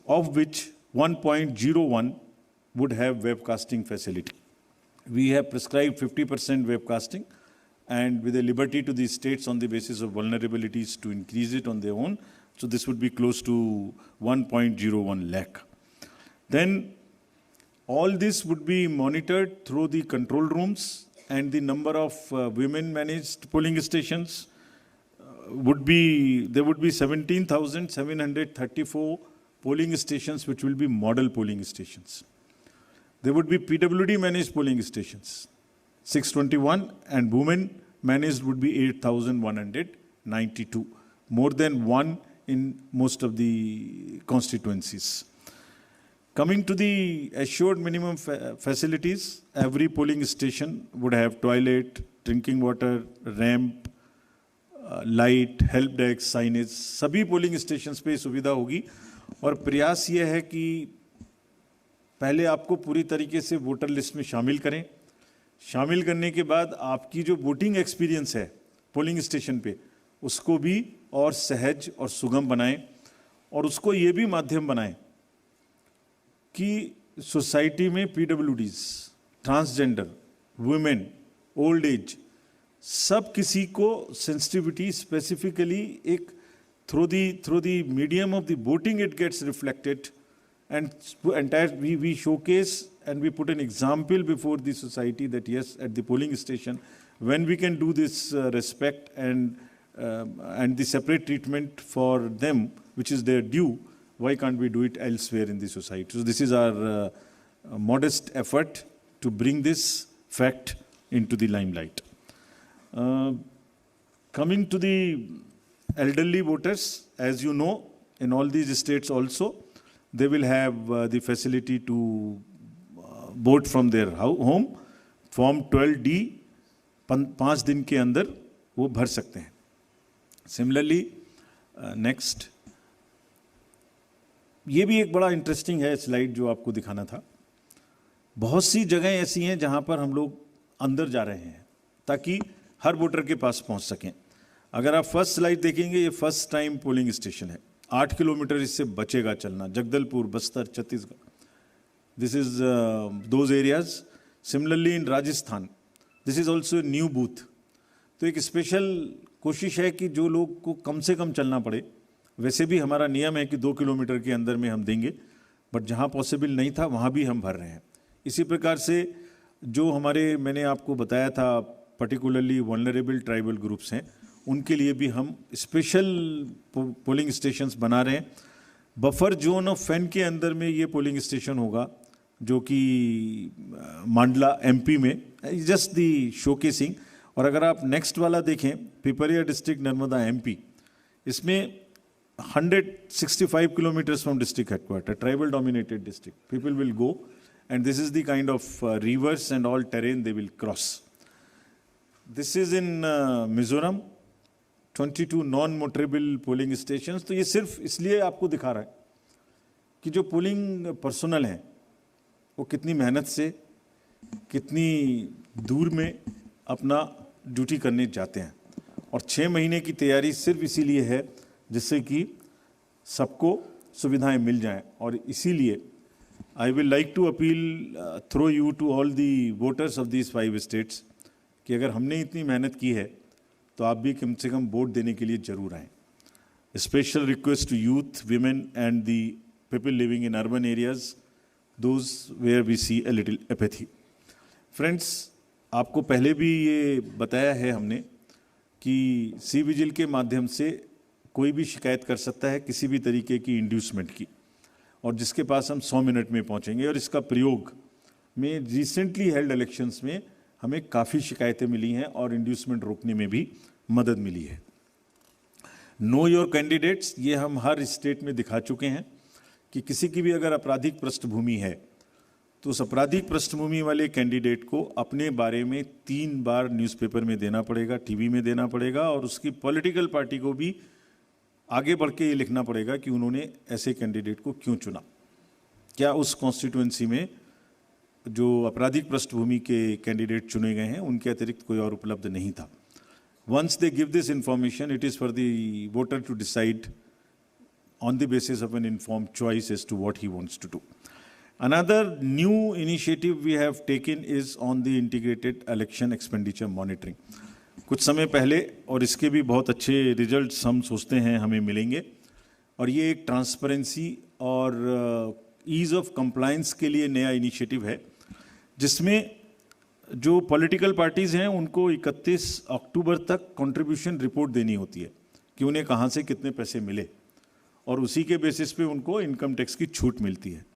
of which 1.01 would have webcasting facility. We have prescribed 50% webcasting, and with a liberty to the states on the basis of vulnerabilities to increase it on their own. So this would be close to 1.01 lakh. Then all this would be monitored through the control rooms, and the number of women managed polling stations would be 17,734 polling stations, which will be model polling stations. There would be PWD managed polling stations, 621, and women managed would be 8,192, more than one in most of the constituencies. Coming to the assured minimum facilities, every polling station would have toilet, drinking water, ramp, light, help desk, signage, सभी polling stations पे सुविधा होगी. और प्रयास ये है कि पहले आपको पूरी तरीके से वोटर लिस्ट में शामिल करें. शामिल करने के बाद आपकी जो वोटिंग एक्सपीरियंस है पोलिंग स्टेशन पे, उसको भी और सहज और सुगम बनाएं, और उसको ये भी माध्यम बनाएं कि सोसाइटी में PWDs, transgender, women, old age, सब किसी को सेंसिटिविटी स्पेसिफिकली एक through the medium of the voting it gets reflected, and entire we showcase and we put an example before the society that yes, at the polling station, when we can do this respect and the separate treatment for them, which is their due, why can't we do it elsewhere in the society? So this is our modest effort to bring this fact into the limelight. Coming to the elderly voters, as you know, in all these states also, they will have the facility to vote from their home. Form 12D 5 दिन के अंदर वो भर सकते हैं. Similarly, next, ये भी एक बड़ा इंटरेस्टिंग है स्लाइड जो आपको दिखाना था. बहुत सी जगहें ऐसी हैं जहां पर हम लोग अंदर जा रहे हैं ताकि हर वोटर के पास पहुंच सकें. अगर आप फर्स्ट स्लाइड देखेंगे, ये फर्स्ट टाइम पोलिंग स्टेशन है. 8 किलोमीटर इससे बचेगा चलना. Jagdalpur, Bastar, Chhattisgarh, this is those areas. Similarly in Rajasthan, this is also new booth. तो एक स्पेशल कोशिश है कि जो लोग को कम से कम चलना पड़े. वैसे भी हमारा नियम है कि 2 किलोमीटर के अंदर में हम देंगे, बट जहाँ पॉसिबल नहीं था वहाँ भी हम भर रहे हैं. इसी प्रकार से जो हमारे, मैंने आपको बताया था, पर्टिकुलरली वल्नरेबल ट्राइबल ग्रुप्स हैं, उनके लिए भी हम स्पेशल पोलिंग स्टेशंस बना रहे हैं. बफर जोन ऑफ फैन के अंदर में ये पोलिंग स्टेशन होगा, जो कि मांडला एमपी में, जस्ट दी शोकेसिंग. और अगर आप नेक्स्ट वाला देखें, पिपरिया डिस्ट्रिक्ट, नर्मदा एमपी, इसमें 165 kilometres from district headquarter, tribal dominated district. People will go and this is the kind of reverse and all terrain they will cross. This is in Mizoram, 22 non motorable polling stations. तो ये सिर्फ इसलिए आपको दिखा रहा है कि जो पोलिंग पर्सनल हैं वो कितनी मेहनत से, कितनी दूर में अपना ड्यूटी करने जाते हैं. और 6 महीने की तैयारी सिर्फ इसीलिए है जिससे कि सबको सुविधाएं मिल जाएं. और इसीलिए I will like to appeal through you to all the voters of these 5 states कि अगर हमने इतनी मेहनत की है तो आप भी कम से कम वोट देने के लिए जरूर आएँ. Special request to youth, women and the people living in urban areas, those where we see a little apathy. Friends, आपको पहले भी ये बताया है हमने कि सी विजिल के माध्यम से कोई भी शिकायत कर सकता है किसी भी तरीके की इंड्यूसमेंट की, और जिसके पास हम 100 मिनट में पहुंचेंगे. और इसका प्रयोग में रिसेंटली हेल्ड इलेक्शंस में हमें काफ़ी शिकायतें मिली हैं और इंड्यूसमेंट रोकने में भी मदद मिली है. नो योर कैंडिडेट्स, ये हम हर स्टेट में दिखा चुके हैं कि किसी की भी अगर आपराधिक पृष्ठभूमि है तो उस आपराधिक पृष्ठभूमि वाले कैंडिडेट को अपने बारे में 3 बार न्यूज़पेपर में देना पड़ेगा, टीवी में देना पड़ेगा, और उसकी पॉलिटिकल पार्टी को भी आगे बढ़ के ये लिखना पड़ेगा कि उन्होंने ऐसे कैंडिडेट को क्यों चुना. क्या उस कॉन्स्टिट्यूएंसी में जो आपराधिक पृष्ठभूमि के कैंडिडेट चुने गए हैं उनके अतिरिक्त कोई और उपलब्ध नहीं था. Once they give this information, it is for the voter to decide on the basis of an informed choice as to what he wants to do. Another new initiative we have taken is on the integrated election expenditure monitoring. कुछ समय पहले, और इसके भी बहुत अच्छे results हम सोचते हैं हमें मिलेंगे, और ये एक ट्रांसपेरेंसी और ईज़ ऑफ कंप्लायंस के लिए नया इनिशिएटिव है, जिसमें जो पॉलिटिकल पार्टीज़ हैं उनको 31 अक्टूबर तक कंट्रीब्यूशन रिपोर्ट देनी होती है कि उन्हें कहाँ से कितने पैसे मिले, और उसी के बेसिस पे उनको इनकम टैक्स की छूट मिलती है.